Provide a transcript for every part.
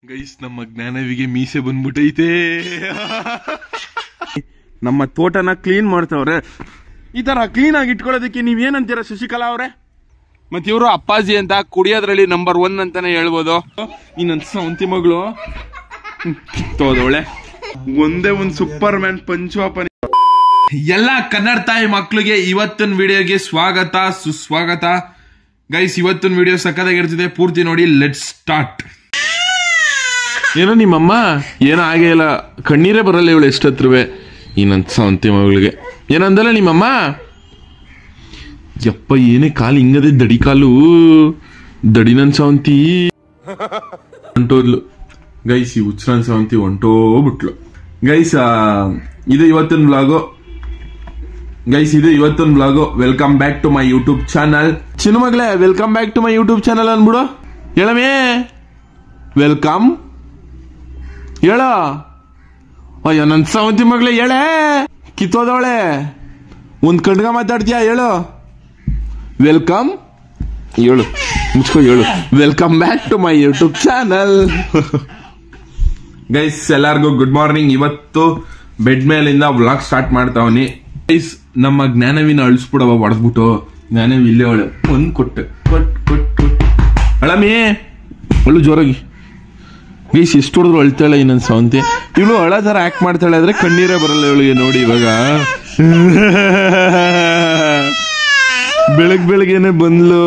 Guys ನಮ್ಮ ಜ್ಞಾನವಿಗೆ ಮೀಸೆ ಬಂದ್ಬಿಟ್ಟೈತೆ. ನಮ್ಮ ತೋಟನ ಕ್ಲೀನ್ ಮಾಡ್ತಾವ್ರೆ. ಈ ತರ ಕ್ಲೀನ್ ಆಗಿ ಇಟ್ಕೊಳ್ಳೋದಕ್ಕೆ ನೀವೇನಂತೀರ ಶಶಿಕಲಾ ಅವ್ರೆ? ಮತ್ತೆ ಇವರು ಅಪ್ಪಾಜಿ ಅಂತ ಕುಡಿಯೋದ್ರಲ್ಲಿ ನಂಬರ್ 1 ಅಂತಾನೆ ಹೇಳ್ಬೋದು. ಈ ನನ್ನ ಸೌಂತಿ ಮಗಳು ತೋದವಳೆ ಒಂದೇ ಒಂದು ಸೂಪರ್ ಮ್ಯಾನ್ ಪಂಚುವಪ್ಪನಿ. ಎಲ್ಲ ಕನ್ನಡ ತಾಯಿ ಮಕ್ಳಿಗೆ ಇವತ್ತಿನ ವಿಡಿಯೋಗೆ ಸ್ವಾಗತ ಸುಸ್ವಾಗತ. ಗೈಸ್ ಇವತ್ತಿನ ವಿಡಿಯೋ ಸಕ್ಕದಾಗಿರ್ತಿದೆ, ಪೂರ್ತಿ ನೋಡಿ. Let's start. ಏನೋ ನಿಮ್ಮಮ್ಮ ಏನೋ ಆಗೇ ಇಲ್ಲ, ಕಣ್ಣೀರೇ ಬರಲ್ಲ ಇವಳು ಎಷ್ಟತ್ರುವೆ. ಈ ನನ್ನ ಸೌಂತಿ ಮಗಳಿಗೆ ಏನಂದಲ್ಲ ನಿಮ್ಮಮ್ಮ? ಯಪ್ಪ ಏನೇ ಕಾಲು ಹಿಂಗದೆ, ದಡಿ ಕಾಲು, ದಡಿ ನನ್ ಸೌಂತಿ ಹೊಂಟೋದ್ಲು. ಗೈಸ್ ಈ ಹುಚ್ಚರನ್ ಸೌಂತಿ ಹೊಂಟೋಗ್ಬಿಟ್ಲು. ಗೈಸ್ ಇದು ಇವತ್ತಿನ blog. Welcome back to my YouTube channel. Chinnu ಮಗಳೇ welcome back to my YouTube channel ಅನ್ಬಿಡು. ಹೇಳಮೇ ವೆಲ್ಕಮ್ ಹೇಳ. ಅಯ್ಯೋ ನನ್ ಸೌಂತಿ ಮಗಳೇ ಹೇಳೆ, ಕಿತ್ತೋದವಳೆ, ಒಂದ್ ಕಣ್ಗ ಮಾತಾಡ್ತೀಯ? ಹೇಳು ವೆಲ್ಕಮ್, ಹೇಳು ಮುಚ್ಕೋ, ಹೇಳು welcome back to my YouTube channel. Guys ಎಲ್ಲಾರ್ಗು ಗುಡ್ ಮಾರ್ನಿಂಗ್. ಇವತ್ತು ಬೆಡ್ ಮೇಲಿಂದ ವ್ಲಾಗ್ ಸ್ಟಾರ್ಟ್ ಮಾಡ್ತಾವನಿ. ಗೈಸ್ ನಮ್ಮ ಜ್ಞಾನವಿನ ಅಳಿಸ್ಬಿಡವ ಹೊಡೆದ್ಬಿಟ್ಟು. ಜ್ಞಾನವಿ ಇಲ್ಲೇ ಅವಳೆ, ಒಂದ್ ಕೊಟ್ಟು ಅಳಮಿ ಒಳ್ಳು ಜೋರಾಗಿ. ಗೈಸ್ ಎಷ್ಟು ಹೊಡೆದ್ರು ಅಳ್ತಾಳೆ ಈ ನನ್ನ ಸೌಂತಿ. ಇವಳು ಅಳ ತರ ಆಕ್ಟ್ ಮಾಡ್ತಾಳೆ ಆದ್ರೆ ಕಣ್ಣೀರೇ ಬರಲ್ಲ ಇವಳಿಗೆ. ನೋಡಿ ಇವಾಗ ಬೆಳಗ್ಗೆನೆ ಬಂದ್ಲು.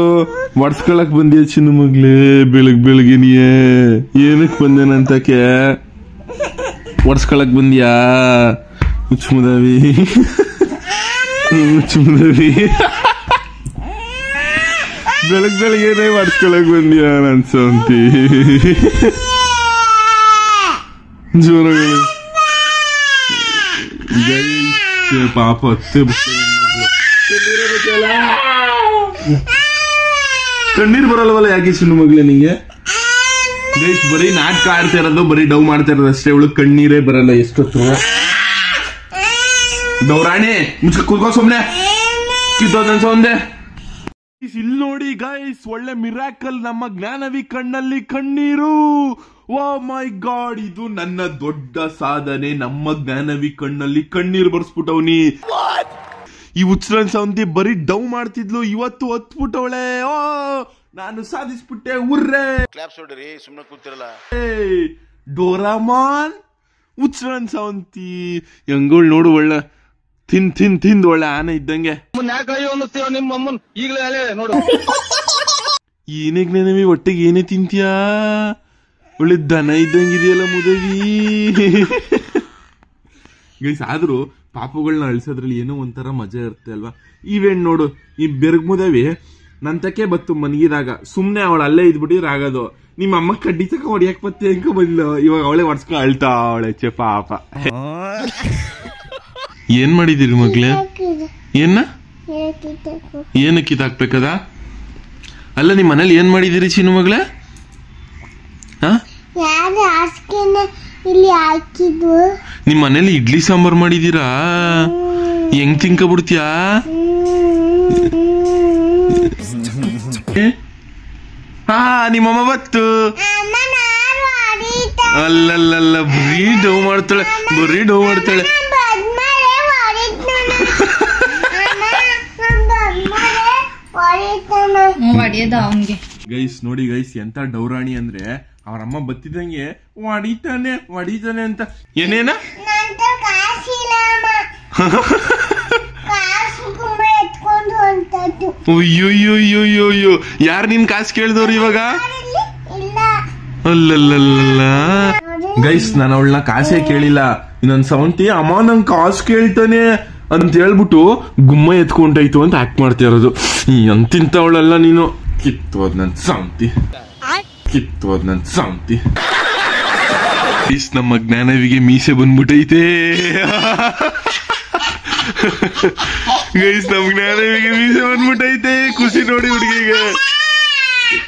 ಒಡ್ಸ್ಕೊಳಕ್ ಬಂದಿಯ ಚಿನ್ನು ಮಗ್ಲೇ? ಬೆಳಗ್ಗೆನಿಯೇ ಏನಕ್ ಬಂದೇನಂತಕ್ಕೆ ಒಡ್ಸ್ಕೊಳಕ್ ಬಂದ್ಯಾ? ಹುಚ್ಚುಮುದವಿ ಬೆಳಗ್ಗೆನೆ ಒಡ್ಸ್ಕೊಳಕ್ ಬಂದ್ಯಾ ನನ್ ಸೌಂತಿ? ಜೋರಗಳು ಪಾಪ ಅತ್ತೆ ಕಣ್ಣೀರ್ ಬರಲ್ವಲ್ಲ ಯಾಕೆ ಚಿನ್ನು ಮಗ್ಲೆ ನಿಂಗೆ? ಗೈಸ್ ಬರೀ ನಾಟಕ ಆಡ್ತಾ ಇರೋದು, ಬರೀ ಡವ್ ಮಾಡ್ತಾ ಇರೋದು ಅಷ್ಟೇ. ಇವಳು ಕಣ್ಣೀರೇ ಬರಲ್ಲ ಎಷ್ಟೊತ್ತು. ಡೌರಾಣಿ ಮುಚ್ಕ ಕೂತ್ಕೋ ಸುಮ್ನೆ, ಕಿತ್ತೋದನ್ಸ ಒಂದೇ. ಇಲ್ಲಿ ನೋಡಿ ಗೈಸ್, ಒಳ್ಳೆ ಮಿರಾಕಲ್. ನಮ್ಮ ಜ್ಞಾನವಿ ಕಣ್ಣಲ್ಲಿ ಕಣ್ಣೀರು. ಓ ಮೈ ಗಾಡ್, ಇದು ನನ್ನ ದೊಡ್ಡ ಸಾಧನೆ. ನಮ್ಮ ಜ್ಞಾನವಿ ಕಣ್ಣಲ್ಲಿ ಕಣ್ಣೀರು ಬರ್ಸ್ಬಿಟ್ಟವ್ನಿ. ಈ ಹುಚ್ಚರನ್ ಸೌಂತಿ ಬರೀ ಡವ್ ಮಾಡ್ತಿದ್ಲು, ಇವತ್ತು ಹೊತ್ಬಿಟ್ಟವಳೆ. ಓ ನಾನು ಸಾಧಿಸ್ಬಿಟ್ಟೆ, ಉರ್ರೆ ಕ್ಲಾಪ್ಸ್ ಹೊಡ್ರಿ, ಸುಮ್ಮನೆ ಕೂತಿರಲ್ಲ. ಡೋರಾಮಾನ್ ಹುಚ್ಚರನ್ ಸೌಂತಿ ಹೆಂಗೋಳ್ ನೋಡು, ಒಳ್ಳೆ ತಿಂದು ಒಳ್ಳೆ ಆನೆ ಇದ್ದಂಗೆ. ಏನೇ ಜ್ಞಾನವಿ ಒಟ್ಟಿಗೆ ಏನೇ ತಿಂತೀಯಾ? ಒಳ್ಳೆ ದನ ಇದ್ದಂಗಿದೆಯಲ್ಲ ಮುದವಿ. ಗೈಸ್ ಆದ್ರೂ ಪಾಪುಗಳನ್ನ ಅಳಿಸೋದ್ರಲ್ಲಿ ಏನೋ ಒಂಥರ ಮಜಾ ಇರುತ್ತೆ ಅಲ್ವಾ? ಇವೇನ್ ನೋಡು, ಈ ಬೆರ್ಗ್ ಮುದವಿ ನಂತಕ್ಕೆ ಬತ್ತು ಮನ್ಗಿದಾಗ ಸುಮ್ನೆ ಅವಳು ಅಲ್ಲೇ ಇದ್ಬಿಟ್ಟಿದ್ರೆ ಆಗೋದು. ನಿಮ್ಮ ಅಮ್ಮ ಕಡ್ಡಿ ತಕ ಹೊಡಿಯಕ್ ಬತ್ತೆ ಹೆಂಗ ಬಂದ್ಲು, ಇವಾಗ ಅವಳೆ ಒಡ್ಸ್ಕೊ ಅಳ್ತಾ ಅವಳೆ ಚೆ ಪಾಪ. ಏನ್ ಮಾಡಿದಿರಿ ಮಗ್ಲೆ? ಏನು ಕಿತ್ತಾಕ್ಬೇಕದ? ಅಲ್ಲ ನಿಮ್ ಮನೇಲಿ ಏನ್ ಮಾಡಿದಿರಿ ಚಿನ್ನು ಮಗ್ಲೆ? ನಿಮ್ ಮನೇಲಿ ಇಡ್ಲಿ ಸಾಂಬಾರ್ ಮಾಡಿದೀರಾ? ಹೆಂಗ್ ತಿನ್ಕಬಿಡ್ತೀಯಾ? ನಿಮ್ಮಮ್ಮ ಬತ್ತು. ಅಲ್ಲಲ್ಲ ಬರೀ ಡವ್ ಮಾಡ್ತಾಳೆ. ಗೈಸ್ ನೋಡಿ ಗೈಸ್, ಎಂತ ಡೌರಾಣಿ ಅಂದ್ರೆ ಅವ್ರಮ್ಮ ಬತ್ತಿದಂಗೆ ಹೊಡಿತಾನೆ ಅಂತ. ಏನೇನ ಅಯ್ಯೋಯ್ಯೋಯ್ಯೋಯ್ಯೋ, ಯಾರು ನಿನ್ ಕಾಸು ಕೇಳಿದವ್ರು ಇವಾಗ? ಅಲ್ಲಲ್ಲ ಗೈಸ್, ನಾನು ಅವಳನ್ನ ಕಾಸೇ ಕೇಳಿಲ್ಲ. ನನ್ ಸೌಂತಿ ಅಮ್ಮ ನಂಗ್ ಕಾಸು ಕೇಳ್ತಾನೆ ಅಂತ ಹೇಳ್ಬಿಟ್ಟು ಗುಮ್ಮ ಎತ್ಕೊಂಡಾಯ್ತು ಅಂತ ಆಕ್ಟ್ ಮಾಡ್ತಾ ಇರೋದು. ಅಂತಿಂತವಳಲ್ಲ ನೀನು. ಕಿತ್ತೋದ್ ನನ್ ಸೌಂತಿ. ನಮ್ಮ ಜ್ಞಾನವಿಗೆ ಮೀಸೆ ಬಂದ್ಬಿಟ್ಟೈತೆ. ಗೈಸ್ ನಮ್ ಜ್ಞಾನವಿಗೆ ಮೀಸೆ ಬಂದ್ಬಿಟ್ಟೈತೆ. ಖುಷಿ ನೋಡಿ ಹುಡುಗಿಗೆ.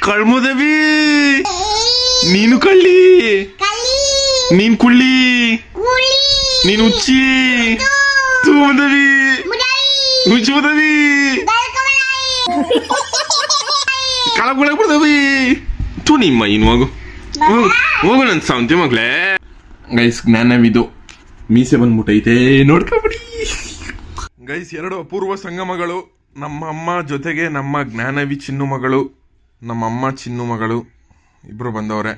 ಕಳ್ಮುದವಿ ನೀನು ಕಳ್ಳಿ, ನೀನ್ ಕುಳ್ಳಿ, ನೀನ್ ಹುಚ್ಚಿ. ಮುದವಿ ಹುಚ್ಚುದವಿ ಕಳಗ್ ಬಿಡವಿ. ತು ನಿಮ್ಮ ಇನ್ವಾಗು ಹೋಗು ನನ್ ಸಾವಂತಿ ಮಗ್ಲೇ. ಗೈಸ್ ಜ್ಞಾನವಿದು ಮೀಸೆ ಬಂದ್ಬಿಟ್ಟೈತೆ ನೋಡ್ಕೊಬಿಡಿ. ಗೈಸ್ 2 ಅಪೂರ್ವ ಸಂಗಮಗಳು. ನಮ್ಮ ಅಮ್ಮ ಜೊತೆಗೆ ನಮ್ಮ ಜ್ಞಾನವಿ ಚಿನ್ನು ಮಗಳು, ನಮ್ಮಮ್ಮ ಚಿನ್ನು ಮಗಳು ಇಬ್ರು ಬಂದವ್ರೆ.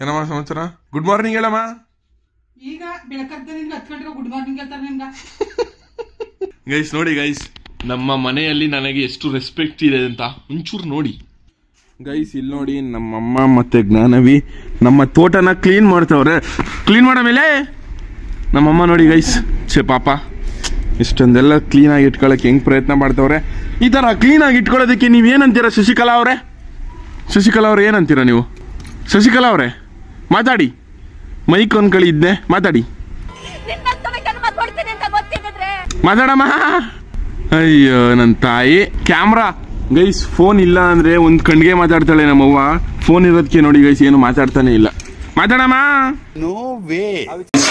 ಏನಮ್ಮ ಸಮಾಚಾರ? ಗುಡ್ ಮಾರ್ನಿಂಗ್ ಹೇಳಮ್ಮ. ಈಗ ಬೆಳಕಂತ ನಿನ್ಗೆ 10 ಗಂಟೆಗೆ ಗುಡ್ ಮಾರ್ನಿಂಗ್ ಹೇಳ್ತಾರೆ ನಿಮ್ಗೆ. ಗೈಸ್ ನೋಡಿ ಗೈಸ್, ನಮ್ಮ ಮನೆಯಲ್ಲಿ ನನಗೆ ಎಷ್ಟು ರೆಸ್ಪೆಕ್ಟ್ ಇದೆ ಅಂತ ಒಂಚೂರು ನೋಡಿ ಗೈಸ್. ಇಲ್ಲಿ ನೋಡಿ ನಮ್ಮಮ್ಮ ಮತ್ತೆ ಜ್ಞಾನವಿ ನಮ್ಮ ತೋಟನ ಕ್ಲೀನ್ ಮಾಡ್ತವ್ರೆ. ಕ್ಲೀನ್ ಮಾಡೋ ಮೇಲೆ ನಮ್ಮಮ್ಮ ನೋಡಿ ಗೈಸ್, ಪಾಪ ಇಷ್ಟೊಂದೆಲ್ಲ ಕ್ಲೀನಾಗಿ ಇಟ್ಕೊಳ್ಳೋಕೆ ಹೆಂಗ್ ಪ್ರಯತ್ನ ಮಾಡ್ತವ್ರೆ. ಈ ಥರ ಕ್ಲೀನಾಗಿ ಇಟ್ಕೊಳ್ಳೋದಕ್ಕೆ ನೀವೇನಂತೀರ ಶಶಿಕಲಾ ಅವರೇ? ಶಶಿಕಲಾ ಅವ್ರೆ ಏನಂತೀರ ನೀವು? ಶಶಿಕಲಾ ಅವರೇ ಮಾತಾಡಿ, ಮೈಕ್ ಒಂದ್ ಕಡೆ ಇದ್ದೆ ಮಾತಾಡಿ, ಮಾತಾಡಮ್ಮ. ಅಯ್ಯೋ ನನ್ನ ತಾಯಿ. ಕ್ಯಾಮ್ರಾ ಗೈಸ್, ಫೋನ್ ಇಲ್ಲ ಅಂದ್ರೆ ಒಂದ್ ಕಣ್ಗೆ ಮಾತಾಡ್ತಾಳೆ ನಮ್ಮವ್ವ. ಫೋನ್ ಇರೋದಕ್ಕೆ ನೋಡಿ ಗೈಸ್ ಏನು ಮಾತಾಡ್ತಾನೆ ಇಲ್ಲ. ಮಾತಾಡಮ್ಮ.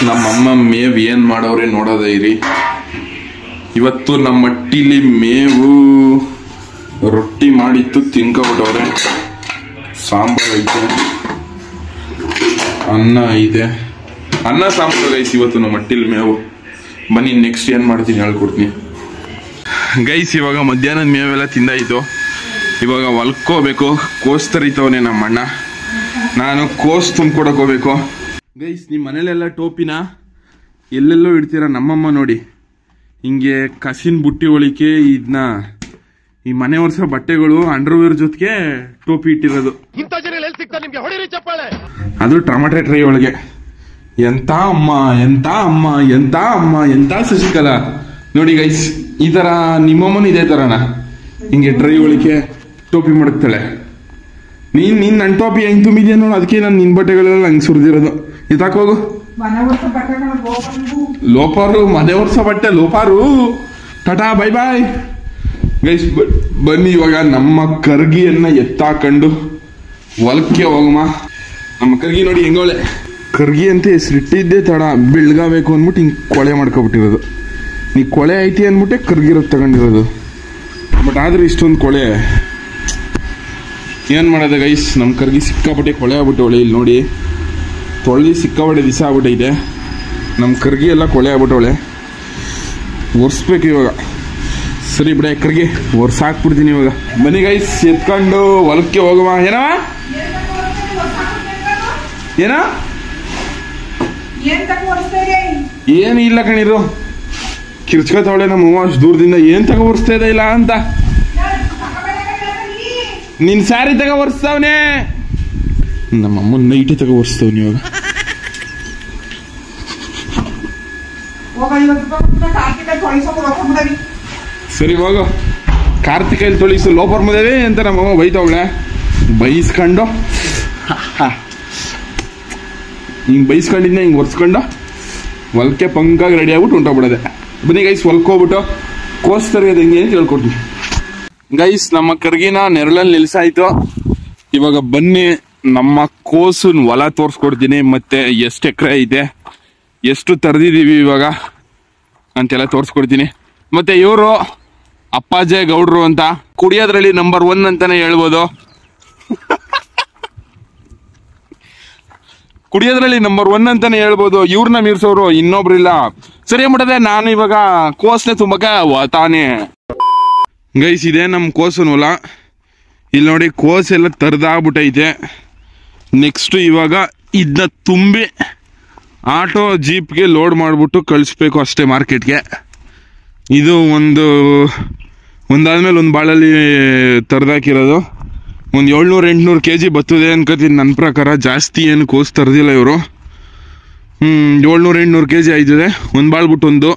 ನಮ್ಮಮ್ಮ ಮೇವ್ ಏನ್ ಮಾಡವ್ರೆ ನೋಡೋದ ಇರಿ. ಇವತ್ತು ನಮ್ಮ ಮಟ್ಟಿಲಿ ಮೇವು ರೊಟ್ಟಿ ಮಾಡಿತ್ತು ತಿನ್ಕೊಬಿಟ್ಟವ್ರೆ. ಸಾಂಬಾರು ಐತೆ, ಅನ್ನ ಐತೆ, ಅನ್ನ ಸಾಂಬಾರು ಗೈಸ್ ಇವತ್ತು ನಮ್ಮ ಮಟ್ಟಿಲಿ ಮೇವು. ಬನ್ನಿ ನೆಕ್ಸ್ಟ್ ಏನ್ ಮಾಡ್ತೀನಿ ಹೇಳ್ಕೊಡ್ತೀನಿ ಗೈಸ್. ಇವಾಗ ಮಧ್ಯಾಹ್ನದ ಮೇವೆಲ್ಲ ತಿಂದಾಯ್ತು. ಇವಾಗ ಹೊಲ್ಕೋಬೇಕು. ಕೋಸ್ ತರಿತವನೆ ನಮ್ಮ ಅಣ್ಣ, ನಾನು ಕೋಸ್ ತುಂಬ್ಕೊಡಕ್ ಹೋಗ್ಬೇಕು. ಗೈಸ್ ನಿಮ್ಮ ಮನೇಲೆಲ್ಲ ಟೋಪಿನ ಎಲ್ಲೆಲ್ಲೋ ಇಡ್ತೀರ. ನಮ್ಮಮ್ಮ ನೋಡಿ ಹಿಂಗೆ ಕಸಿನ ಬುಟ್ಟಿ ಒಳಿಕೆ ಇದನ್ನ ಈ ಮನೆ ಒರೆಸೋ ಬಟ್ಟೆಗಳು ಅಂಡರ್ವೇರ್ ಜೊತೆಗೆ ಟೋಪಿ ಇಟ್ಟಿರೋದು. ಅದು ಟೊಮಾಟೆ ಟ್ರೈ ಒಳಗೆ. ಎಂತ ಅಮ್ಮ ಎಂತ ಅಮ್ಮ ಎಂತ ಅಮ್ಮ ಎಂತ ಶಶಿಕಲಾ ನೋಡಿ ಗೈಸ್. ಈ ತರ ನಿಮ್ಮಮ್ಮನ ಇದೇ ತರನ ಹಿಂಗೆ ಟ್ರೈ ಒಳಿಕೆ ಟೋಪಿ ಮಡಗ್ತಾಳೆ. ನೀನ್ ನನ್ನ ಟೋಪಿ ಹೆಂಗ್ ತುಂಬಿದ್ಯಾ ನೋಡು, ಅದಕ್ಕೆ ನಾನು ನಿನ್ ಬಟ್ಟೆಗಳೆಲ್ಲ ಹಂಗ್ ಸುರಿದಿರೋದು. ಇದಾಕೋಗು ಲೋಪಾರು, ಮನೆ ಒರ್ಸೋ ಬಟ್ಟೆ ಲೋಪಾರು. Tata bye bye guys. ಬನ್ನಿ ಇವಾಗ ನಮ್ಮ ಕರ್ಗಿಯನ್ನ ಎತ್ತಾಕೊಂಡು ಹೊಲಕ್ಕೆ ಹೋಗಮ್ಮ. ನಮ್ಮ ಕರ್ಗಿ ನೋಡಿ ಹೆಂಗೋಳೆ. ಕರ್ಗಿ ಅಂತ ಹೆಸರಿಟ್ಟಿದ್ದೆ ತಡ ಬೆಳ್ಗಾಬೇಕು ಅಂದ್ಬಿಟ್ಟು ಹಿಂಗೆ ಕೊಳೆ ಮಾಡ್ಕೊಬಿಟ್ಟಿರೋದು. ನೀ ಕೊಳೆ ಐತಿ ಅಂದ್ಬಿಟ್ಟೆ ಕರ್ಗಿರೋದು ತಗೊಂಡಿರೋದು. ಬಟ್ ಆದ್ರೆ ಇಷ್ಟೊಂದು ಕೊಳೆ ಏನ್ ಮಾಡೋದು ಗೈಸ್. ನಮ್ಮ ಕರ್ಗಿ ಸಿಕ್ಕಾಪಟ್ಟೆ ಕೊಳೆ ಆಗ್ಬಿಟ್ಟವಳೆ. ಇಲ್ಲಿ ನೋಡಿ ತೊಳೆದಿ ಸಿಕ್ಕಾಪಟ್ಟೆ ದಿವಸ ಆಗ್ಬಿಟ್ಟೈತೆ. ನಮ್ಮ ಕರ್ಗಿ ಎಲ್ಲ ಕೊಳೆ ಆಗ್ಬಿಟ್ಟವಳೆ. ಒರೆಸ್ಬೇಕು ಇವಾಗ. ಸರಿ ಬಿಡ ಕರ್ಗಿ ಒರ್ಸಾಕ್ಬಿಡ್ತೀನಿ ಇವಾಗ. ಬನ್ನಿ ಗೈಸ್ ಎತ್ಕೊಂಡು ಹೊಲಕ್ಕೆ ಹೋಗುವ. ಏನವ ಏನ ಏನು ಇಲ್ಲ ಕಣಿರು. ಕಿರ್ಚ್ಕೊತಾವಳೆ ನಮ್ಮ ಅವ್ವ ಅಷ್ಟು ದೂರದಿಂದ. ಏನ್ ತಗೋ ಒರೆಸ್ತಾ ಇದೆ ಇಲ್ಲ ಅಂತ. ನಿನ್ ಸ್ಯಾರಿ ತಗೋ ಒರೆಸ್ತಾವನೆ. ನಮ್ಮ ಅಮ್ಮನ ನೈಟಿ ತಗೋ ಒರೆಸ್ತಾವನಿ ಇವಾಗ. ಸರಿ ಹೋಗು. ಕಾರ್ತಿಕೈಲಿ ತೊಳಿಸು ಲೋಪರ್ ಮದೇವಿ ಅಂತ ನಮ್ಮಮ್ಮ ಬೈತಾವಳೆ. ಬೈಸ್ಕೊಂಡು ಹಿಂಗೆ ಬೈಸ್ಕೊಂಡಿದ್ನ ಹಿಂಗೆ ಒರೆಸ್ಕೊಂಡು ಹೊಲಕ್ಕೆ ಪಂಕಾಗಿ ರೆಡಿ ಆಗ್ಬಿಟ್ಟು ಹೊಂಟೋಗ್ಬಿಡೋದೆ. ಬನ್ನಿ ಗೈಸ್ ಹೊಲಕ್ಕೆ ಹೋಗ್ಬಿಟ್ಟು ಕೋಸ್ ತರಿಯೋದು ಹೆಂಗೆ ಅಂತ ಹೇಳ್ಕೊಡ್ತೀನಿ ಗೈಸ್. ನಮ್ಮ ಕರ್ಗಿನ ನೆರಳಲ್ಲಿ ನಿಲ್ಸಾಯ್ತು. ಇವಾಗ ಬನ್ನಿ ನಮ್ಮ ಕೋಸು ಹೊಲ ತೋರಿಸ್ಕೊಡ್ತೀನಿ. ಮತ್ತೆ ಎಷ್ಟು ಎಕರೆ ಐತೆ, ಎಷ್ಟು ತರದಿದ್ದೀವಿ ಇವಾಗ ಅಂತೆಲ್ಲ ತೋರಿಸ್ಕೊಡ್ತೀನಿ. ಮತ್ತೆ ಇವರು ಅಪ್ಪಾಜೆ ಗೌಡ್ರು ಅಂತ ಕುಡಿಯೋದ್ರಲ್ಲಿ ನಂಬರ್ 1 ಅಂತಾನೆ ಹೇಳ್ಬೋದು. ಕುಡಿಯೋದ್ರಲ್ಲಿ ನಂಬರ್ 1 ಅಂತಾನೆ ಹೇಳ್ಬೋದು. ಇವ್ರನ್ನ ಮೀರ್ಸೋರು ಇನ್ನೊಬ್ರಿಲ್ಲ. ಸರಿ ಬಿಡದೆ ನಾನು ಇವಾಗ ಕೋಸ್ನೆ ತುಂಬಕ ತಾನೇ ಗೈಸ್. ಇದೆ ನಮ್ಮ ಕೋಸನ್ ಹೊಲ. ಇಲ್ಲಿ ನೋಡಿ ಕೋಸ್ ಎಲ್ಲ ತರದಾಗ್ಬಿಟ್ಟೈತೆ. ನೆಕ್ಸ್ಟ್ ಇವಾಗ ಇದನ್ನ ತುಂಬಿ ಆಟೋ ಜೀಪ್ಗೆ ಲೋಡ್ ಮಾಡಿಬಿಟ್ಟು ಕಳಿಸ್ಬೇಕು ಅಷ್ಟೇ ಮಾರ್ಕೆಟ್ಗೆ. ಇದು ಒಂದಾದ್ಮೇಲೆ ಒಂದು ಬಾಳಲ್ಲಿ ತರದಾಕಿರೋದು. ಒಂದು 700-800 kg ಬರ್ತದೆ ಅನ್ಕೋತೀನಿ ನನ್ನ ಪ್ರಕಾರ. ಜಾಸ್ತಿ ಏನು ಕೋಸ್ ತರದಿಲ್ಲ ಇವರು. 700-800 kg ಆಯ್ತದೆ. ಒಂದು ಬಾಳ್ಬಿಟ್ಟು ಒಂದು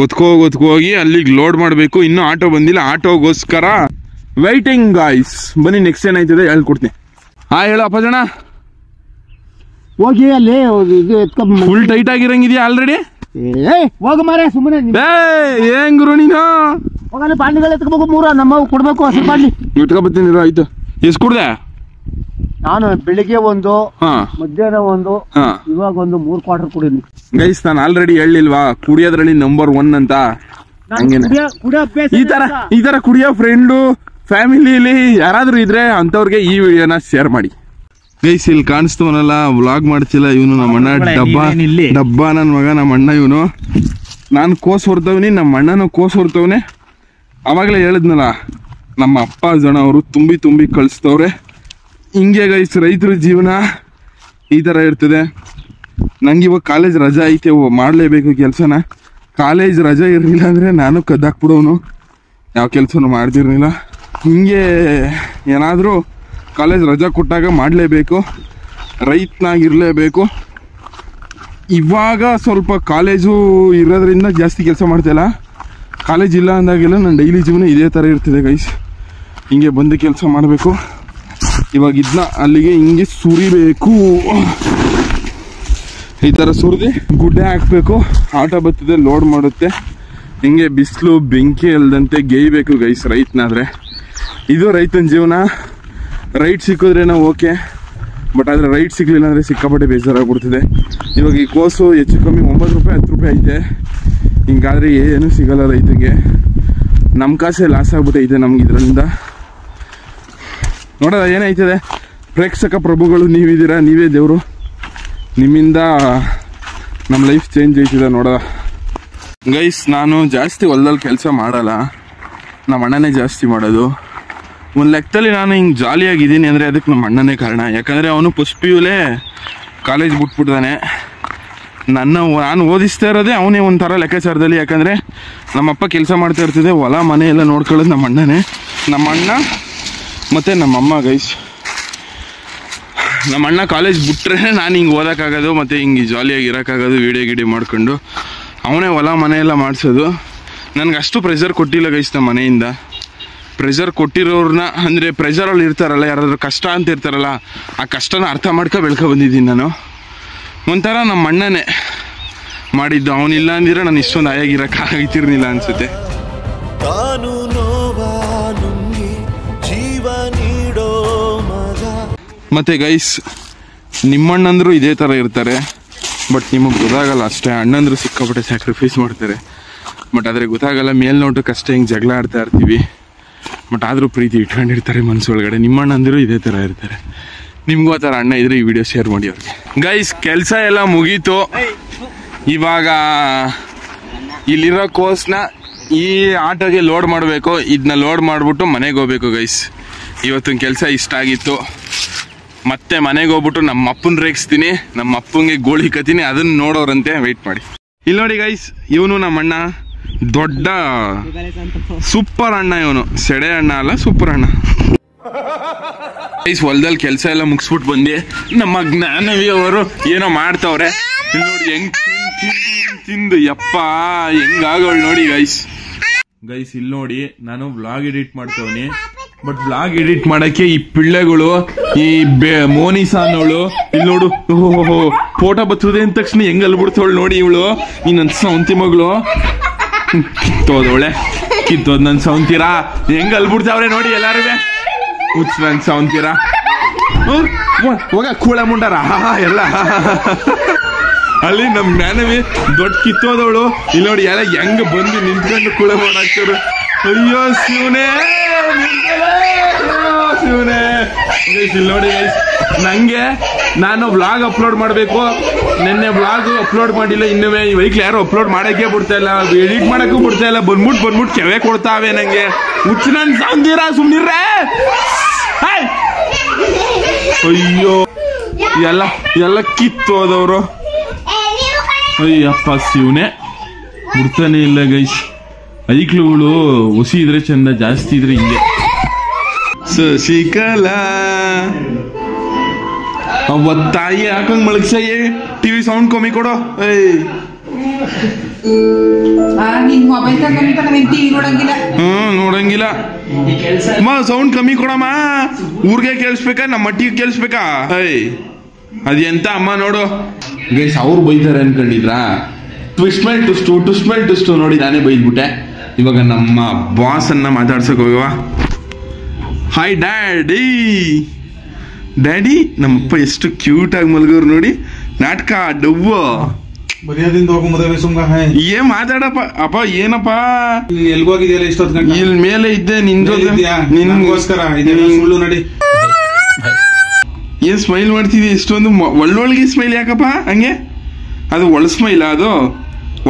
ಒತ್ಕೋಗಿ ಅಲ್ಲಿಗೆ ಲೋಡ್ ಮಾಡಬೇಕು. ಇನ್ನೂ ಆಟೋ ಬಂದಿಲ್ಲ. ಆಟೋಗೋಸ್ಕರ ವೈಟಿಂಗ್ ಗಾಯ್ಸ್. ಬನ್ನಿ ನೆಕ್ಸ್ಟ್ ಏನಾಯ್ತದೆ ಹೇಳ್ಕೊಡ್ತೀನಿ. ಹೇಳು ಅಪ್ಪ ಜನ. ಹೋಗಿ ಅಲ್ಲಿ ಇದು ಫುಲ್ ಟೈಟ್ ಆಗಿರಂಗಿದ್ಯಾ ಆಲ್ರೆಡಿ? ಹೋಗ ಮಾರೇ ಸುಮ್ಮನೆ. ಏನ್ ಗುರು ನೀನು? ಹೋಗಲ್ಲಿ ಬಾಂಡ್ಗಳು ಎತ್ಕೋಬೇಕು. 3 ನಮ್ಮ ಕೊಡ್ಬೇಕು. ಹಸಿರು ಬಾಂಡ್ಲಿ ಇಟ್ಕೊಬತ್ತೀನಿ. ಆಯ್ತು. ಎಷ್ಟು ಕುಡ್ದೆ? ನಾನು ಬೆಳಿಗ್ಗೆ 1, ಮಧ್ಯಾಹ್ನ 1, ಇವಾಗ 1 3 ಕ್ವಾರ್ಟರ್ ಕುಡಿದ್ನಿ ಗೈಸ್. ನಾನು ಆಲ್ರೆಡಿ ಹೇಳಿಲ್ವಾ ಕುಡಿಯೋದ್ರಲ್ಲಿ ನಂಬರ್ 1 ಅಂತ. ಈ ತರ ಕುಡಿಯೋ ಫ್ರೆಂಡು ಫ್ಯಾಮಿಲಿಲಿ ಯಾರಾದ್ರೂ ಇದ್ರೆ ಅಂತವ್ರಿಗೆ ಈ ವಿಡಿಯೋನ ಶೇರ್ ಮಾಡಿ. ಗೈಸ್ ಇಲ್ಲಿ ಕಾಣಿಸ್ತವನಲ್ಲ ವ್ಲಾಗ್ ಮಾಡ್ತಿಲ್ಲ ಇವನು ನಮ್ಮ ಅಣ್ಣ ಡಬ್ಬ ನನ್ನ ಮಗ ನಮ್ಮ ಅಣ್ಣ ಇವನು. ನಾನು ಕೋಸ್ ಹೊರ್ತವನಿ, ನಮ್ಮ ಅಣ್ಣನೂ ಕೋಸ್ ಹೊರ್ತವನೆ. ಅವಾಗಲೇ ಹೇಳಿದ್ನಲ್ಲ ನಮ್ಮ ಅಪ್ಪ ಜನ ಅವರು ತುಂಬಿ ಕಳಿಸ್ತವ್ರೆ. ಹಿಂಗೆ ಗೈಸ್ ರೈತರ ಜೀವನ ಈ ಥರ ಇರ್ತದೆ. ನಂಗೆ ಇವಾಗ ಕಾಲೇಜ್ ರಜಾ ಐತೆ, ಮಾಡಲೇಬೇಕು ಕೆಲಸನ. ಕಾಲೇಜ್ ರಜಾ ಇರಲಿಲ್ಲ ಅಂದರೆ ನಾನು ಕದ್ದಾಕ್ಬಿಡೋನು, ಯಾವ ಕೆಲಸನೂ ಮಾಡ್ತಿರ್ಲಿಲ್ಲ. ಹಿಂಗೆ ಏನಾದರೂ ಕಾಲೇಜ್ ರಜಾ ಕೊಟ್ಟಾಗ ಮಾಡಲೇಬೇಕು, ರೈತನಾಗಿರಲೇಬೇಕು. ಇವಾಗ ಸ್ವಲ್ಪ ಕಾಲೇಜು ಇರೋದ್ರಿಂದ ಜಾಸ್ತಿ ಕೆಲಸ ಮಾಡ್ತಾಯಿಲ್ಲ. ಕಾಲೇಜ್ ಇಲ್ಲ ಅಂದಾಗೆಲ್ಲ ನನ್ನ ಡೈಲಿ ಜೀವನ ಇದೇ ಥರ ಇರ್ತದೆ ಗೈಸ್. ಹಿಂಗೆ ಬಂದು ಕೆಲಸ ಮಾಡಬೇಕು. ಇವಾಗ ಇದನ್ನ ಅಲ್ಲಿಗೆ ಹಿಂಗೆ ಸುರಿಬೇಕು, ಈ ಥರ ಸುರಿದು ಗುಡ್ಡೆ ಹಾಕಬೇಕು. ಆಟೋ ಬರ್ತದೆ, ಲೋಡ್ ಮಾಡುತ್ತೆ. ಹಿಂಗೆ ಬಿಸಿಲು ಬೆಂಕಿ ಅಲ್ದಂತೆ ಗೇಯ್ಬೇಕು ಗೈಸ್ ರೈತನಾದರೆ. ಇದು ರೈತನ ಜೀವನ. ರೈಟ್ ಸಿಕ್ಕಿದ್ರೆ ನಾವು ಓಕೆ, ಬಟ್ ಆದರೆ ರೈಟ್ ಸಿಗಲಿಲ್ಲ ಅಂದರೆ ಸಿಕ್ಕಾಪಟ್ಟೆ ಬೇಜಾರಾಗ್ಬಿಡ್ತದೆ. ಇವಾಗ ಈ ಕೋಸು ಹೆಚ್ಚು ಕಮ್ಮಿ 9 ರೂಪಾಯಿ 10 ರೂಪಾಯಿ ಐತೆ. ಹಿಂಗಾದರೆ ಏನೂ ಸಿಗಲ್ಲ ರೈತಗೆ. ನಮ್ಮ ಕಾಸೇ ಲಾಸ್ ಆಗ್ಬಿಟ್ಟೈತೆ ನಮ್ಗೆ ಇದರಿಂದ. ನೋಡೋದ ಏನಾಯ್ತದೆ. ಪ್ರೇಕ್ಷಕ ಪ್ರಭುಗಳು ನೀವಿದ್ದೀರಾ, ನೀವೇ ದೇವರು. ನಿಮ್ಮಿಂದ ನಮ್ಮ ಲೈಫ್ ಚೇಂಜ್ ಐತಿದೆ ನೋಡೋದ. ಗೈಸ್ ನಾನು ಜಾಸ್ತಿ ಹೊಲದಲ್ಲಿ ಕೆಲಸ ಮಾಡಲ್ಲ, ನಮ್ಮ ಅಣ್ಣನೇ ಜಾಸ್ತಿ ಮಾಡೋದು. ಒಂದು ಲೆಕ್ಕದಲ್ಲಿ ನಾನು ಹಿಂಗೆ ಜಾಲಿಯಾಗಿದ್ದೀನಿ ಅಂದರೆ ಅದಕ್ಕೆ ನಮ್ಮ ಅಣ್ಣನೇ ಕಾರಣ. ಯಾಕಂದರೆ ಅವನು ಪುಷ್ಪಿಯುಲೇ ಕಾಲೇಜ್ ಬಿಟ್ಬಿಡ್ತಾನೆ. ನಾನು ಓದಿಸ್ತಾ ಇರೋದೇ ಅವನೇ ಒಂಥರ ಲೆಕ್ಕಾಚಾರದಲ್ಲಿ. ಯಾಕಂದರೆ ನಮ್ಮಪ್ಪ ಕೆಲಸ ಮಾಡ್ತಾ ಇರ್ತದೆ, ಹೊಲ ಮನೆ ಎಲ್ಲ ನೋಡ್ಕೊಳ್ಳೋದು ನಮ್ಮ ಅಣ್ಣನೇ. ನಮ್ಮ ಅಣ್ಣ ಮತ್ತು ನಮ್ಮಮ್ಮ ಗೈಸ್. ನಮ್ಮ ಅಣ್ಣ ಕಾಲೇಜ್ ಬಿಟ್ಟರೆ ನಾನು ಹಿಂಗೆ ಓದೋಕ್ಕಾಗೋದು ಮತ್ತು ಹಿಂಗೆ ಜಾಲಿಯಾಗಿ ಇರೋಕ್ಕಾಗೋದು, ವೀಡಿಯೋ ಮಾಡ್ಕೊಂಡು. ಅವನೇ ಹೊಲ ಮನೆ ಎಲ್ಲ ಮಾಡಿಸೋದು. ನನಗೆ ಅಷ್ಟು ಪ್ರೆಷರ್ ಕೊಟ್ಟಿಲ್ಲ ಗೈಸ್ ನಮ್ಮ ಮನೆಯಿಂದ. ಪ್ರೆಷರ್ ಕೊಟ್ಟಿರೋರನ್ನ ಅಂದರೆ ಪ್ರೆಷರಲ್ಲಿ ಇರ್ತಾರಲ್ಲ, ಯಾರಾದರೂ ಕಷ್ಟ ಅಂತ ಇರ್ತಾರಲ್ಲ, ಆ ಕಷ್ಟನ ಅರ್ಥ ಬೆಳ್ಕೊ ಬಂದಿದ್ದೀನಿ ನಾನು. ಒಂಥರ ನಮ್ಮ ಅಣ್ಣನೇ ಮಾಡಿದ್ದು. ಅವನಿಲ್ಲ ಅಂದಿದ್ರೆ ನಾನು ಇಷ್ಟೊಂದು ಆಯಾಗಿರೋಕ್ಕಾಗ್ತಿರ್ಲಿಲ್ಲ ಅನಿಸುತ್ತೆ. ಮತ್ತು ಗೈಸ್ ನಿಮ್ಮಣ್ಣಂದ್ರು ಇದೇ ಥರ ಇರ್ತಾರೆ, ಬಟ್ ನಿಮಗೆ ಗೊತ್ತಾಗಲ್ಲ ಅಷ್ಟೇ. ಅಣ್ಣಂದ್ರು ಸಿಕ್ಕಾಪಟ್ಟೆ ಸ್ಯಾಕ್ರಿಫೈಸ್ ಮಾಡ್ತಾರೆ, ಬಟ್ ಆದರೆ ಗೊತ್ತಾಗಲ್ಲ. ಮೇಲ್ನೋಟಕ್ಕಷ್ಟೇ ಹಿಂಗೆ ಜಗಳ ಆಡ್ತಾ ಇರ್ತೀವಿ, ಬಟ್ ಆದರೂ ಪ್ರೀತಿ ಇಟ್ಕೊಂಡಿರ್ತಾರೆ ಮನಸ್ಸೊಳಗಡೆ. ನಿಮ್ಮಣ್ಣಂದಿರು ಇದೇ ಥರ ಇರ್ತಾರೆ. ನಿಮಗೂ ಆ ಥರ ಅಣ್ಣ ಇದ್ರೆ ಈ ವಿಡಿಯೋ ಶೇರ್ ಮಾಡಿ ಅವ್ರಿಗೆ. ಗೈಸ್ ಕೆಲಸ ಎಲ್ಲ ಮುಗೀತು. ಇವಾಗ ಇಲ್ಲಿರೋ ಕೋಸ್ನ ಈ ಆಟೋಗೆ ಲೋಡ್ ಮಾಡಬೇಕು. ಇದನ್ನ ಲೋಡ್ ಮಾಡಿಬಿಟ್ಟು ಮನೆಗೆ ಹೋಗ್ಬೇಕು ಗೈಸ್. ಇವತ್ತಿನ ಕೆಲಸ ಇಷ್ಟ ಆಗಿತ್ತು. ಮತ್ತೆ ಮನೆಗೆ ಹೋಗ್ಬಿಟ್ಟು ನಮ್ಮ ಅಪ್ಪನ ರೇಗಿಸ್ತೀನಿ, ನಮ್ಮ ಅಪ್ಪಂಗೆ ಗೋಳಿ ಕತ್ತೀನಿ. ಅದನ್ನ ನೋಡೋರಂತೆ ವೆಯ್ಟ್ ಮಾಡಿ. ಇಲ್ಲಿ ನೋಡಿ ಗೈಸ್, ಇವನು ನಮ್ಮ ಅಣ್ಣ ದೊಡ್ಡ ಸೂಪರ್ ಅಣ್ಣ. ಇವನು ಸೆಡೆ ಅಣ್ಣ ಅಲ್ಲ, ಸೂಪರ್ ಅಣ್ಣ. ಗೈಸ್ ಹೊಲದಲ್ಲಿ ಕೆಲಸ ಎಲ್ಲ ಮುಗಿಸ್ಬಿಟ್ಟು ಬಂದು ನಮ್ಮ ಜ್ಞಾನವಿ ಅವರು ಏನೋ ಮಾಡ್ತಾವ್ರೆ. ಇಲ್ಲಿ ನೋಡಿ ಹೆಂಗ್ ತಿಂದು ಯಪ್ಪ ಹೆಂಗಾಗೋಳು ನೋಡಿ ಗೈಸ್. ಇಲ್ಲಿ ನೋಡಿ ನಾನು ವ್ಲಾಗ್ ಎಡಿಟ್ ಮಾಡ್ತವನಿ, ಬಟ್ ವ್ಲಾಗ್ ಎಡಿಟ್ ಮಾಡಕ್ಕೆ ಈ ಪಿಳ್ಳೆಗಳು, ಈ ಮೋನಿಸಾ ಅನ್ನೋಳು ಇಲ್ಲಿ ನೋಡು, ಓಹೋ ಫೋಟೋ ಬರ್ತದೆ ಅಂದ ತಕ್ಷಣ ಹೆಂಗ್ ಅಲ್ಬಿಡ್ತವಳು ನೋಡಿ. ಇವಳು ಈ ನನ್ನ ಸೌಂತಿ ಮಗಳು ಕಿತ್ತೋದವಳೆ, ಕಿತ್ತೋದ್ ನನ್ ಸೌಂತೀರಾ ಹೆಂಗ್ ಅಲ್ಬಿಡ್ತಾವ್ರೆ ನೋಡಿ ಎಲ್ಲಾರು. ಹುಚ್ಚ ನನ್ ಸೌಂತೀರಾ ಹೋಗ ಕೂಳ ಮುಂಡಾರ ಎಲ್ಲ. ಅಲ್ಲಿ ನಮ್ ಜ್ಞಾನವಿ ದೊಡ್ಡ ಕಿತ್ತೋದವಳು ಇಲ್ಲಿ ನೋಡಿ ಎಲ್ಲ ಹೆಂಗ ಬಂದು ನಿಂತ್ಕೊಂಡು ಕೂಳ ಮಾಡಾಕ್ತವ್ರು. ಅಯ್ಯೋ ಶಿವನೇ ಶಿವನೇ. ಇಲ್ಲಿ ನೋಡಿ ನಂಗೆ ನಾನು ವ್ಲಾಗ್ ಅಪ್ಲೋಡ್ ಮಾಡಬೇಕು. ನಿನ್ನೆ ವ್ಲಾಗ್ ಅಪ್ಲೋಡ್ ಮಾಡಿಲ್ಲ, ಇನ್ನುವೇ ಈ ವೈಕ್ಲಿ ಯಾರು ಅಪ್ಲೋಡ್ ಮಾಡಕ್ಕೆ ಬಿಡ್ತಾ ಇಲ್ಲ, ಎಡಿಟ್ ಮಾಡಕ್ಕೂ ಬಿಡ್ತಾ ಇಲ್ಲ. ಬಂದ್ಬಿಟ್ಟು ಕೆವೆ ಕೊಡ್ತಾವೆ ನಂಗೆ. ಹುಚ್ಚ ನನ್ ಸಾಂದಿರಾ ಸುಮ್ನಿರ್ರೆ. ಅಯ್ಯೋ ಎಲ್ಲ ಕಿತ್ತೋದವ್ರು. ಅಯ್ಯಪ್ಪ ಶಿವನೇ ಬಿಡ್ತಾನೆ ಇಲ್ಲ ಗೈಸ್. ಐಕ್ಳುಗಳು ಹುಸಿ ಇದ್ರೆ ಚಂದ, ಜಾಸ್ತಿ ಇದ್ರೆ ಹಿಂಗೆ. ಶಶಿಕಲಾ ತಾಯಿ ಹಾಕಂಗ್ ಮಲಗ್ಸಯ್ಯ. ಟಿವಿ ಸೌಂಡ್ ಕಮ್ಮಿ ಕೊಡೋ. ನೋಡಂಗಿಲ್ಲ. ಸೌಂಡ್ ಕಮ್ಮಿ ಕೊಡಮ್ಮ. ಊರ್ಗೆ ಕೇಳಿಸ್ಬೇಕಾ, ನಮ್ಮ ಮಟ್ಟಿಗೆ ಕೇಳಿಸ್ಬೇಕಾ? ಅದೆಂತ ಅಮ್ಮ ನೋಡು ಗೈಸ್. ಅವ್ರು ಬೈತಾರೆ ಅನ್ಕೊಂಡಿದ್ರಾ? ಟ್ವಿಸ್ಟ್ ಮೇಲೆ ಟ್ವಿಸ್ಟ್ ನೋಡಿ ನಾನೇ ಬೈದ್ಬಿಟ್ಟೆ. ಇವಾಗ ನಮ್ಮ ಬಾಸ್ ಅನ್ನ ಮಾತಾಡ್ಸಕ್ ಹೋಗವ. Hi daddy. ನಮ್ಮಪ್ಪ ಎಷ್ಟು ಕ್ಯೂಟ್ ಆಗಿ ಮಲ್ಗೋರು ನೋಡಿ. ನಾಟಕ ಡವ್ವ ಏನ್ ಮಾತಾಡಪ್ಪ. ಅಪ್ಪ ಏನಪ್ಪ ಎಲ್ಗೋಗಿದೆಯಲ್ಲ ಇಷ್ಟೊತ್ತು ಗಂಟೆ? ಇಲ್ಲಿ ಮೇಲೆ ಇದ್ದೆ ನಿನ್ಗೋಸ್ಕರ. ನಿನ್ಗೋಸ್ಕರ ಸುಳ್ಳು ನಡಿ. ಏನ್ ಸ್ಮೈಲ್ ಮಾಡ್ತಿದ್ದಿ ಇಷ್ಟೊಂದು ಒಳ್ಳೊಳಗೆ ಸ್ಮೈಲ್ ಯಾಕಪ್ಪ ಹಂಗೆ? ಅದು ಒಳ ಸ್ಮೈಲ್ ಅದು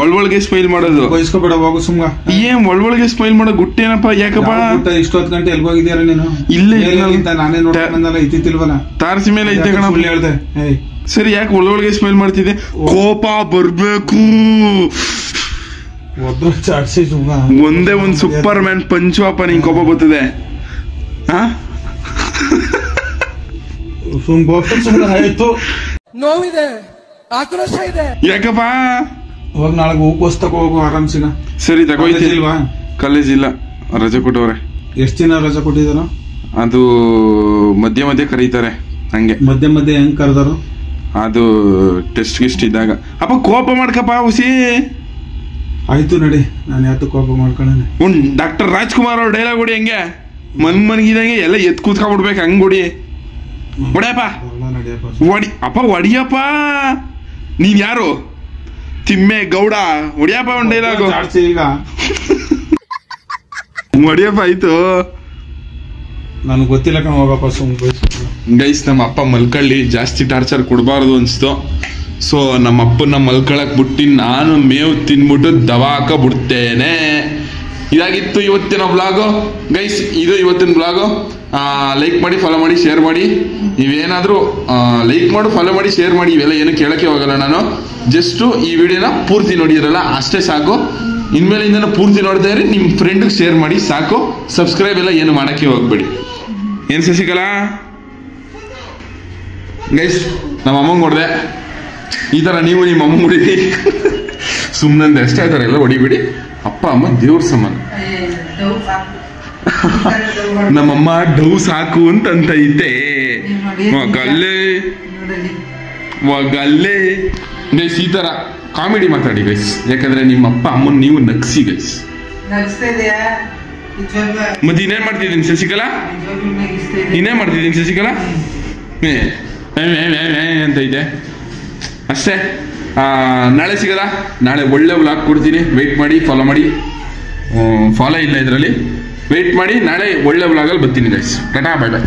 ಒಳಗೆ ಸ್ಮೈಲ್ ಮಾಡೋದು. ಬಯಸ್ಕೋಬೇಡ ಹೋಗು ಸುಮ್ಗ. ಏನ್ ಒಳಗೆ ಸ್ಮೈಲ್ ಮಾಡೋ ಗುಟ್ಟೇನಪ್ಪ ಯಾಕಪ್ಪ? ಇಷ್ಟೊತ್ತು ಗಂಟೆ ಎಲ್ಲಿ ಹೋಗಿದ್ಯಾರ ನೀನು? ಇಲ್ಲೇ ನಾನೇ ನೋಡ್ಕೊಂಡಲ್ಲ ಇತ್ತಿಲ್ವಲ್ಲ ತಾರಸಿ ಮೇಲೆ ಐತೆ ಕಣ. ಹೇಳ್ದೆ ಸರಿ ಯಾಕೆ ಒಳಗೆ ಸ್ಮೈಲ್ ಮಾಡ್ತಿದ್ದೆ? ಕೋಪ ಬರ್ಬೇಕು. ಒಂದೇ ಒಂದ್ ಸೂಪರ್ ಮ್ಯಾನ್ ಪಂಚುವಪ್ಪ ನಿಂಗೆ ಕೋಪ ಬರ್ತದೆ. ನೋವಿದೆ, ಆಕ್ರೋಶ ಇದೆ. ಯಾಕಪ್ಪ? ಹೋಗ್ ನಾಳೆ ಹೂಕೋಸ್ ತಗೋ ಹೋಗು ಆರಾಮ್ಸಿಗ. ಸರಿ ತಗೋಯ್ತಿಲ್ವಾ? ಕಾಲೇಜ್ ಇಲ್ಲ, ರಜೆ ಕೊಟ್ಟವ್ರೆ. ಎಷ್ಟ್ ದಿನ ರಜೆ ಕೊಟ್ಟಿದಾರ? ಅದು ಮಧ್ಯ ಮಧ್ಯೆ ಕರೀತಾರೆ ಹಂಗೆ. ಮಧ್ಯೆ ಮಧ್ಯೆ ಹೆಂಗ್ ಕರೆದಾರು? ಅದು ಟೆಸ್ಟ್ ಗಿಸ್ಟ್ ಇದ್ದಾಗ. ಅಪ್ಪ ಕೋಪ ಮಾಡ್ಕಪ್ಪ ಹುಸಿ. ಆಯ್ತು ನಡಿ, ನಾನು ಯಾತು ಕೋಪ ಮಾಡ್ಕೊಳ್ಳೇನೆ. ಡಾಕ್ಟರ್ ರಾಜ್ಕುಮಾರ್ ಅವ್ರ ಡೈಲಾಗ್ ಹೊಡಿ ಹಂಗೆ ಮನ್ಗಿದಂಗೆ ಎಲ್ಲ ಎತ್ ಕೂತ್ಕೊಂಡ್ಬಿಡ್ಬೇಕು ಹಂಗ್ ಹೊಡಿ. ಹೊಡಿಯಪ್ಪ ಹೊಡಿ ಅಪ್ಪ, ಹೊಡಿಯಪ್ಪ. ನೀನ್ ಯಾರು? ತಿಮ್ಮೆ ಗೌಡ? ಹೊಡಿಯಪ್ಪ ಒಂದ್ ಡೈಲಾಗು ಈಗ. ಹೊಡಿಯಪ್ಪ. ಆಯ್ತು, ನನಗೆ ಗೊತ್ತಿಲ್ಲ ಕಣ, ಹೋಗಪ್ಪ ಸುಮ್ಮನೆ. ಗೈಸ್, ನಮ್ಮ ಅಪ್ಪ ಮಲ್ಕಳ್ಳಿ ಜಾಸ್ತಿ ಟಾರ್ಚರ್ ಕೊಡಬಾರ್ದು ಅನ್ಸ್ತು. ಸೊ ನಮ್ಮ ಅಪ್ಪನ ಮಲ್ಕೊಳಕ್ ಬಿಟ್ಟು ನಾನು ಮೇವು ತಿನ್ಬಿಟ್ಟು ದವಾಕ ಬಿಡ್ತೇನೆ. ಇದಾಗಿತ್ತು ಇವತ್ತಿನ ಬ್ಲಾಗು ಗೈಸ್. ಇದು ಇವತ್ತಿನ ಬ್ಲಾಗು. ಲೈಕ್ ಮಾಡಿ, ಫಾಲೋ ಮಾಡಿ, ಶೇರ್ ಮಾಡಿ. ನೀವೇನಾದರೂ ಲೈಕ್ ಮಾಡು, ಫಾಲೋ ಮಾಡಿ, ಶೇರ್ ಮಾಡಿ. ಇವೆಲ್ಲ ಏನು ಕೇಳಕ್ಕೆ ಹೋಗಲ್ಲ ನಾನು. ಜಸ್ಟು ಈ ವಿಡಿಯೋನ ಪೂರ್ತಿ ನೋಡಿರಲ್ಲ ಅಷ್ಟೇ ಸಾಕು. ಇನ್ಮೇಲಿಂದ ಪೂರ್ತಿ ನೋಡ್ತಾ ಇರಿ. ನಿಮ್ಮ ಫ್ರೆಂಡ್ಗೆ ಶೇರ್ ಮಾಡಿ ಸಾಕು. ಸಬ್ಸ್ಕ್ರೈಬ್ ಎಲ್ಲ ಏನು ಮಾಡೋಕ್ಕೆ ಹೋಗ್ಬೇಡಿ. ಏನು ಶಶಿಕಲಾ? ಗೈಸ್, ನಮ್ಮ ಅಮ್ಮಂಗೆ ಹೊಡೆದೆ. ಈ ಥರ ನೀವು ನಿಮ್ಮ ಅಮ್ಮ ಹೊಡಿರಿ. ಸುಮ್ಮನೆ ಅಷ್ಟೇ ಆ ಥರ ಎಲ್ಲ ಹೊಡಿಬೇಡಿ. ಅಪ್ಪ ಅಮ್ಮ ದೇವ್ರ ಸಮಾನ. ನಮ್ಮಮ್ಮ ಡವ್ ಸಾಕು ಅಂತ ಐತೆ. ಒಗಲ್ಲೇ ಒಗಲ್ಲೇ. ಗೈಸ್, ಈ ಥರ ಕಾಮಿಡಿ ಮಾತಾಡಿ ಗೈಸ್. ಯಾಕಂದ್ರೆ ನಿಮ್ಮ ಅಪ್ಪ ಅಮ್ಮನ ನೀವು ನಗ್ಸಿ ಗೈಸ್. ಮತ್ತೆ ಇನ್ನೇನ್ ಮಾಡ್ತಿದ್ದೀನಿ ಶಶಿಕಲಾ? ಇನ್ನೇನ್ ಮಾಡ್ತಿದ್ದೀನಿ ಶಶಿಕಲಾ? ಅಂತ ಇದೆ ಅಷ್ಟೇ. ನಾಳೆ ಸಿಗದ? ನಾಳೆ ಒಳ್ಳೆ ವ್ಲಾಗ್ ಕೊಡ್ತೀನಿ. ವೆಯ್ಟ್ ಮಾಡಿ, ಫಾಲೋ ಮಾಡಿ. ಫಾಲೋ ಇಲ್ಲ ಇದರಲ್ಲಿ, ವೆಯ್ಟ್ ಮಾಡಿ. ನಾಳೆ ಒಳ್ಳೆ ವ್ಲಾಗಲ್ಲಿ ಬರ್ತೀನಿ ಗೈಸ್. Tata, bye bye.